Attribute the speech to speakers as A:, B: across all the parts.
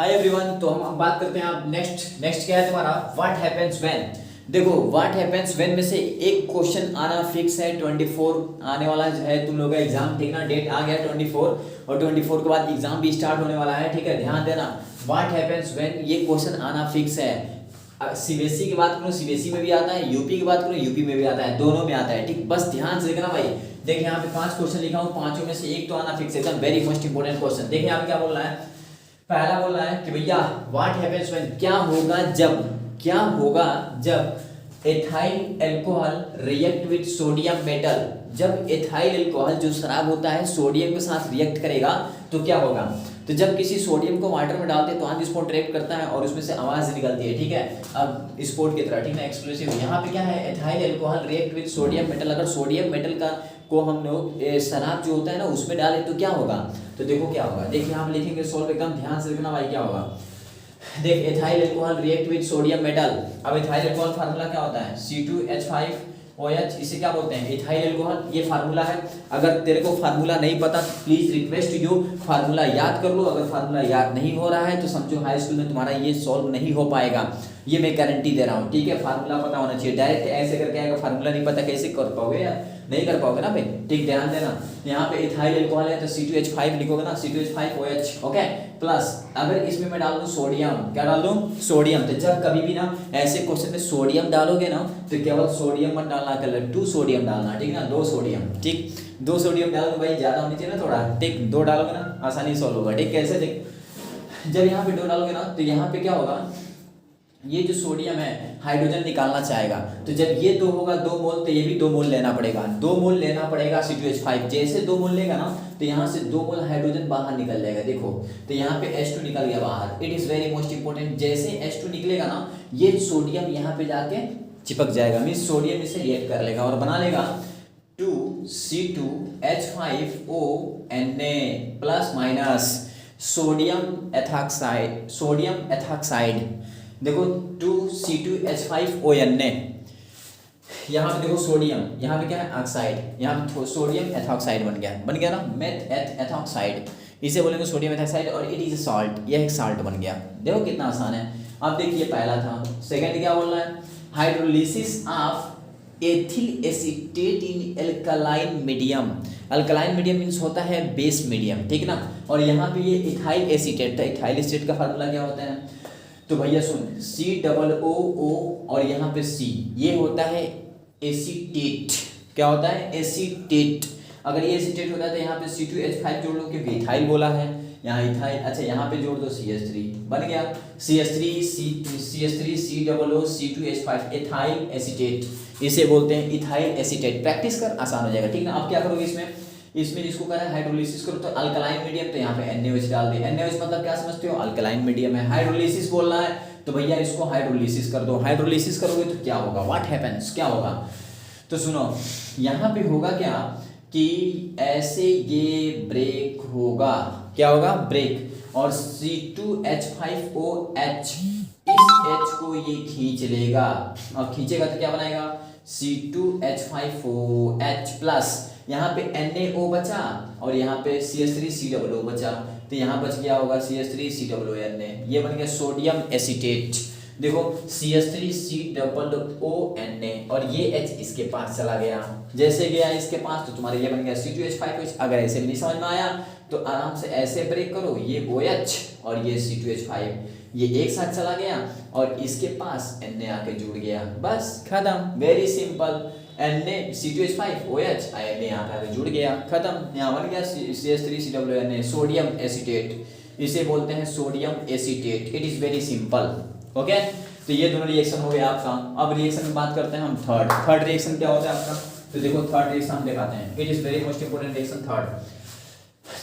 A: Hi everyone. तो हम बात करते हैं आप नेक्स्ट क्या है तुम्हारा व्हाट हैपेंस व्हेन। देखो व्हाट हैपेंस व्हेन में से एक क्वेश्चन आना फिक्स है। 24 आने वाला है तुम लोगों का एग्जाम, ठीक ना। डेट आ गया 24 और 24 के बाद एग्जाम भी स्टार्ट होने वाला है, ठीक है। ध्यान देना, व्हाट हैपेंस व्हेन ये क्वेश्चन आना फिक्स है। सीबीएसई की बात करो सीबीएसई में भी आता है, यूपी की बात करो यूपी में भी आता है, दोनों में आता है, ठीक। बस ध्यान से देखना भाई। देखिए यहाँ पे 5 क्वेश्चन लिखा हूँ, पांचों में से एक तो आना फिक्स है, एकदम वेरी मोस्ट इंपोर्टेंट क्वेश्चन। देखिए यहाँ पे क्या बोल रहा है। पहला बोल रहा है कि भैया व्हाट हैपेंस व्हेन, क्या होगा जब ethyl alcohol react with sodium metal. जब एथाइल अल्कोहल जो शराब होता है सोडियम के साथ रिएक्ट करेगा तो क्या होगा। तो जब किसी सोडियम को वाटर में डालते हैं तो ऑन स्पॉट रिएक्ट करता है और उसमें से आवाज निकलती है, ठीक है। अब स्पॉट की तरह, ठीक है, एक्सप्लोसिव। यहाँ पे क्या है, ethyl alcohol react with sodium metal. अगर सोडियम मेटल का को हम लोग शराब जो होता है ना उसमें डालें तो क्या होगा। तो देखो क्या होगा, देखिए हम लिखेंगे सॉल्व, एकदम ध्यान से देखना भाई क्या होगा। देख ethyl alcohol react with sodium metal. अब एथाइल अल्कोहल फार्मूला क्या होता है, C2H5OH, इसे क्या बोलते हैं, एथाइल अल्कोहल, ये फार्मूला है। अगर तेरे को फार्मूला नहीं पता तो प्लीज रिक्वेस्ट यू फार्मूला याद कर लो। अगर फार्मूला याद नहीं हो रहा है तो समझो हाई स्कूल में तुम्हारा ये सॉल्व नहीं हो पाएगा, ये मैं गारंटी दे रहा हूँ, ठीक है। फार्मूला पता होना चाहिए। डायरेक्ट ऐसे करके आएगा, फार्मूला नहीं पता कैसे कर पाओगे यार, नहीं कर पाओगे ना भाई, ठीक। ध्यान देना, यहाँ पे इथाइल अल्कोहल है तो C2H5 लिखोगे ना, C2H5OH, ओके। प्लस अगर इसमें मैं डाल दूं सोडियम, क्या डाल दूं, सोडियम। तो जब कभी भी ना ऐसे क्वेश्चन में सोडियम डालोगे ना तो केवल सोडियम मत डालना, कलर 2 सोडियम डालना, ठीक ना, 2 सोडियम, ठीक। 2 सोडियम डालोगे भाई, ज्यादा होनी चाहिए ना थोड़ा, ठीक। 2 डालोगे ना आसानी सॉल्व होगा, ठीक। कैसे, देख जब यहाँ पे 2 डालोगे ना तो यहाँ पे क्या होगा, ये जो सोडियम है हाइड्रोजन निकालना चाहेगा। तो जब ये 2 होगा 2 मोल, तो ये भी 2 मोल लेना पड़ेगा, 2 मोल लेना पड़ेगा C2H5। जैसे 2 मोल लेगा ना तो यहाँ से 2 मोल हाइड्रोजन बाहर निकल जाएगा, देखो। तो यहाँ पे H2 निकल गया बाहर। It is very most important, जैसे H2 निकलेगा ना ये सोडियम यहाँ पे जाके चिपक जाएगा, मीन्स सोडियम इसे रिएक्ट कर लेगा और बना लेगा 2C2H5ONA plus minus sodium ethoxide. देखो 2C2H5ONA, यहाँ पे देखो सोडियम, यहाँ पे क्या है ऑक्साइड, यहाँ पे सोडियम एथॉक्साइड बन गया ना, मेथ एथॉक्साइड, इसे बोलेंगे सोडियम एथॉक्साइड। और इट इज सॉल्ट, यह एक सॉल्ट बन गया। देखो कितना आसान है। अब देखिए पहला था, सेकंड क्या बोल रहा है, hydrolysis of ethyl acetate in alkaline medium. Alkaline medium means होता है बेस मीडियम, ठीक ना। और यहाँ पे ये इथाइल एसीटेट था, इथाइल एसीटेट का फार्मूला क्या होता है, तो भैया सुन, COO और यहाँ पे C, ये होता है एसीटेट। क्या होता है, एसीटेट। अगर ये एसीटेट होता है तो यहाँ पे C2H5 जोड़ लो क्योंकि इथाइल बोला है, यहाँ इथाइल। अच्छा यहाँ पे जोड़ दो CH3, बन गया CH3COO C2H5, एथाइल एसीटेट, इसे बोलते हैं इथाइल एसीटेट। प्रैक्टिस कर, आसान हो जाएगा, ठीक ना। अब क्या करोगे इसमें जिसको कह रहा है हाइड्रोलिसिस करो, तो अल्कलाइन मीडियम, तो यहाँ पे NaOH डाल दे। NaOH मतलब क्या समझते हो, अल्कलाइन मीडियम है। हाइड्रोलिसिस बोलना है तो भैया इसको हाइड्रोलिसिस कर दो। हाइड्रोलिसिस करोगे तो क्या होगा, व्हाट हैपेंस, क्या होगा। तो सुनो यहाँ पे होगा क्या कि ऐसे ये ब्रेक होगा, क्या होगा, ब्रेक। और C2H5OH इस H को ये खींच लेगा, और खींचेगा तो क्या बनाएगा, C2H5OH प्लस यहाँ पे NaO बचा और यहाँ पे CH3COO बचा, तो यहाँ बच गया होगा CH3COONA, ये बन गया सोडियम एसीटेट। देखो CH3COONA और ये H इसके पास चला गया, जैसे गया इसके पास तो तुम्हारे ये बन गया C2H5OH। अगर ऐसे भी नहीं समझ में आया तो आराम से ऐसे ब्रेक करो, ये OH और ये C2H5, ये एक साथ चला गया और इसके पास Na आके जुड़ गया, बस खत्म, very simple. Na C2H5OH Na यहाँ पे जुड़ गया, खत्म। यहाँ बन गया CH3COONA, सोडियम एसीटेट, इसे बोलते हैं sodium acetate. It is very simple, okay. तो ये दोनों रिएक्शन हो गया आपका। अब रिएक्शन की बात करते हैं हम थर्ड रिएक्शन क्या होता है आपका। तो देखो थर्ड रिएक्शन हम दिखाते हैं, it is very most important reaction.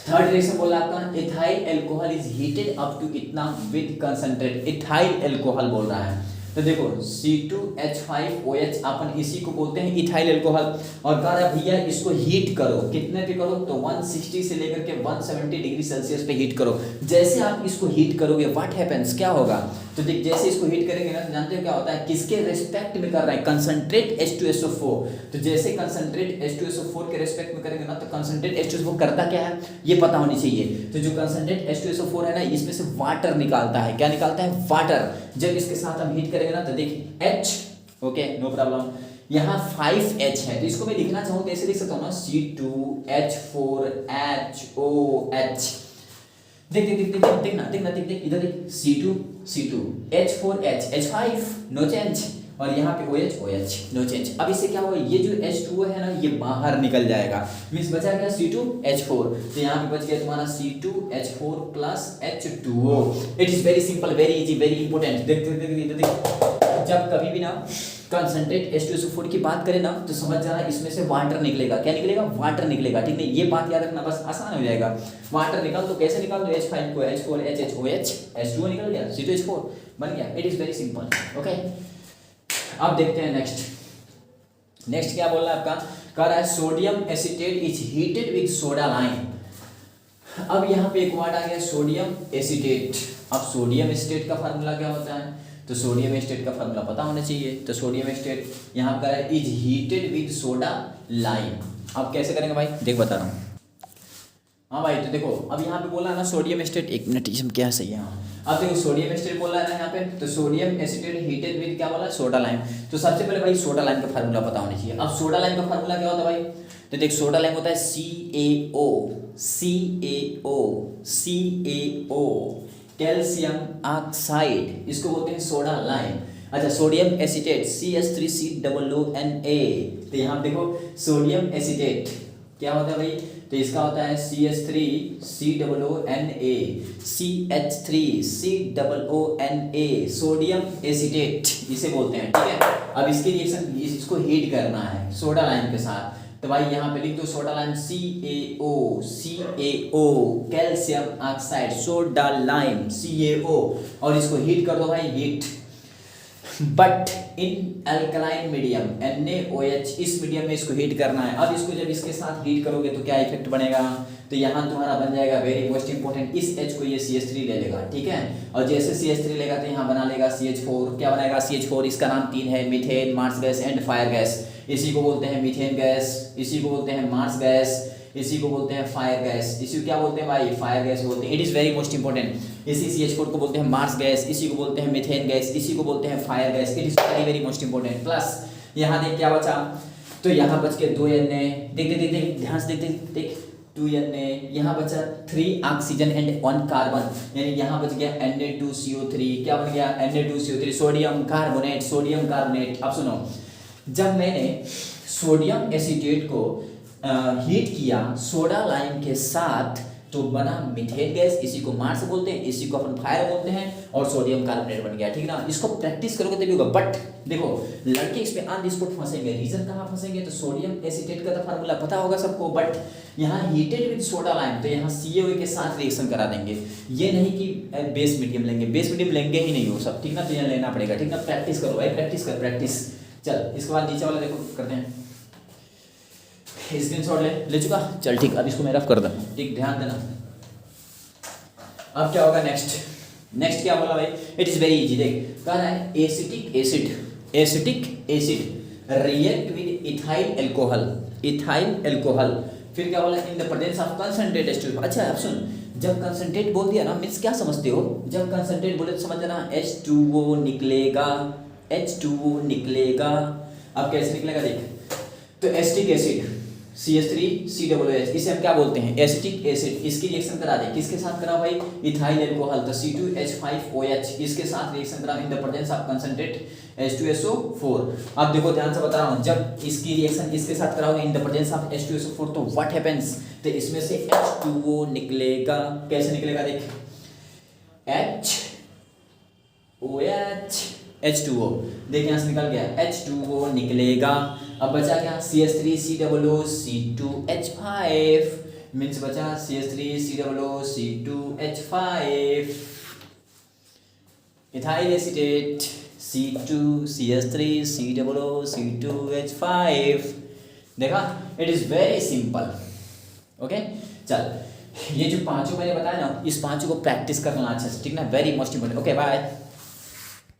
A: Third reaction बोला आपका, ethyl alcohol is heated up to इतना विद कंसंट्रेट। इथाइल अल्कोहल बोल रहा है, तो देखो C2H5OH अपन इसी को बोलते हैं इथाइल अल्कोहल। और कह रहा है भैया इसको हीट करो, कितने पे करो, तो 160 से लेकर के 170 डिग्री सेल्सियस पे हीट करो। जैसे आप इसको हीट करोगे व्हाट हैपेंस, क्या होगा, तो देख जैसे इसको हीट करेंगे ना, तो जानते हो क्या होता है, किसके रेस्पेक्ट में कर रहा है, कंसंट्रेट H2SO4। तो जैसे कंसंट्रेट H2SO4 के रेस्पेक्ट में करेंगे ना, तो कंसंट्रेट H2SO4 करता क्या है ये पता होनी चाहिए। तो जो कंसंट्रेट H2SO4 है ना, इसमें से वाटर निकालता है, क्या निकालता है, वाटर। जब इसके साथ हम हीट करेंगे ना, तो देख H, ओके नो प्रॉब्लम, यहाँ 5H है, तो इसको मैं लिखना चाहूँ तो ऐसे लिख सकता हूँ ना, C2H4HOH। देख देख देख देख देख ना, देख ना, देख देख इधर देख, C2 H4H H5 no change, और यहाँ पे OH OH नो चेंज। अब इससे क्या होगा, ये जो H2O है ना, ये बाहर निकल जाएगा, मीन्स बचा गया C2H4। तो यहाँ पे बच गया तुम्हारा C2H4 plus H2O। It is very simple, very easy, very important. देख देख देख देख, जब कभी भी ना कंसंट्रेट H2SO4 की बात करें ना, तो समझ जाना इसमें से वाटर निकलेगा, क्या निकलेगा, वाटर निकलेगा, ठीक है, ये बात याद रखना, बस आसान हो जाएगा। वाटर निकाल तो कैसे निकाल दो, H5 को H4 HHOH, H2O निकल गया, C2H4 बन गया। It is very simple, okay. अब देखते हैं नेक्स्ट क्या बोल रहा है आपका, कह रहा है sodium acetate is heated with soda lime. अब यहाँ पे एक वर्ड आ गया सोडियम एसीटेट। अब सोडियम एसीटेट का फार्मूला क्या होता है, तो सोडियम एसीटेट का फार्मूला पता होना चाहिए। तो सोडियम एसीटेट यहाँ पर है is heated with soda lime. अब कैसे करेंगे भाई, देख बता रहा हूँ। हाँ भाई, तो देखो अब यहाँ पे बोला है ना सोडियम एसीटेट, एक मिनट इसमें क्या सही है, हाँ अब देखो सोडियम एसीटेट बोला है ना यहाँ पे, तो सोडियम एसीटेट हीटेड विद क्या बोला, सोडा लाइम। तो सबसे पहले भाई सोडा लाइम का फार्मूला पता होना चाहिए। अब सोडा लाइम का फार्मूला क्या होता है भाई, तो देख सोडा लाइम होता है CaO कैल्शियम ऑक्साइड, इसको बोलते हैं सोडा लाइम। अच्छा सोडियम एसीटेट CH3COONA। तो यहाँ देखो सोडियम एसीटेट क्या होता है भाई, तो इसका होता है CH3COONA, CH3COONA सोडियम एसीटेट इसे बोलते हैं, ठीक है। अब इसके रिएक्शन, इसको हीट करना है सोडा लाइम के साथ, तो भाई यहाँ पे लिख दो soda lime CaO calcium oxide soda lime CaO, और इसको हीट कर दो भाई, heat. But in alkaline medium NaOH, इस मीडियम में इसको हीट करना है। अब इसको जब इसके साथ हीट करोगे तो क्या इफेक्ट बनेगा, तो यहाँ तुम्हारा बन जाएगा वेरी मोस्ट इंपॉर्टेंट, इस H को ये CH3 ले लेगा, ठीक है, और जैसे CH3 लेगा तो यहाँ बना लेगा CH4। क्या बनाएगा, CH4, इसका नाम 3 है, methane, marsh gas and fire gas. इसी को बोलते हैं मीथेन गैस, इसी को बोलते हैं मार्स गैस, इसी को बोलते हैं फायर गैस। इसी को क्या बोलते हैं भाई, फायर गैस बोलते हैं। It is very most important. इसी CH4 को बोलते हैं मार्स गैस, इसी को बोलते हैं मीथेन गैस, इसी को बोलते हैं fire gas. It is very very most important. Plus यहाँ देख क्या बचा, तो यहाँ बच के 2 Na, देख देख देख देख ध्यान से देख देख देख 2 Na, यहाँ बचा 3 ऑक्सीजन एंड 1 कार्बन, यानी यहाँ बच गया Na2CO3। क्या बन गया, Na2CO3 सोडियम कार्बोनेट। अब सुनो, जब मैंने सोडियम एसीटेट को हीट किया सोडा लाइम के साथ तो बना मीथेन गैस, इसी को मार्स बोलते हैं, इसी को अपन फायर बोलते हैं, और सोडियम कार्बोनेट बन गया, ठीक ना। इसको प्रैक्टिस करोगे तभी होगा। बट देखो लड़के इसमें ऑन द स्पॉट फंसेंगे, रीजन कहाँ फंसेंगे, तो सोडियम एसीटेट का तो फार्मूला पता होगा सबको, बट यहाँ हीटेड विद सोडा लाइम, तो यहाँ CaO के साथ रिएक्शन करा देंगे। ये नहीं कि बेस मीडियम लेंगे, बेस मीडियम लेंगे ही नहीं वो सब, ठीक ना, तो यहाँ लेना पड़ेगा, ठीक ना। प्रैक्टिस करो भाई, प्रैक्टिस कर प्रैक्टिस। चल इसके बाद नीचे वाला देखो करते हैं, स्क्रीनशॉट ले चुका, चल ठीक। अब इसको मैं रफ कर दूँ, ठीक, ध्यान देना। अब क्या होगा नेक्स्ट क्या बोला भाई, इट इज वेरी इजी। देख कह रहा है acetic acid react with ethyl alcohol. फिर क्या बोला, in the presence of concentrate H2। अच्छा अब सुन, जब कंसंट्रेट बोल दिया ना, मीन्स क्या समझते हो, जब कंसंट्रेट बोले तो समझ जाना H2O निकलेगा। अब कैसे निकलेगा देख, तो एसिटिक एसिड CH3COOH, इसे हम क्या बोलते हैं, एसिटिक एसिड। इसकी रिएक्शन करा दे, किसके साथ करा भाई, इथाइल अल्कोहल, तो C2H5OH, इसके साथ रिएक्शन करा in the presence of concentrate H2SO4। अब देखो ध्यान से बता रहा हूँ, जब इसकी रिएक्शन इसके साथ कराओगे in the presence of H2SO4 तो व्हाट हैपेंस, तो इसमें से H2O निकलेगा। कैसे निकलेगा देख, HOH H2O, देख यहाँ से निकल गया, H2O निकलेगा। अब बचा क्या, CH3COO C2H5, मीन्स बचा CH3COO C2H5, ethyl acetate C2CH3 COO C2H5। देखा, it is very simple. Okay, चल ये जो पांचों मैंने बताया ना, इस पांचों को प्रैक्टिस करना अच्छे से, ठीक ना, very most important. Okay bye.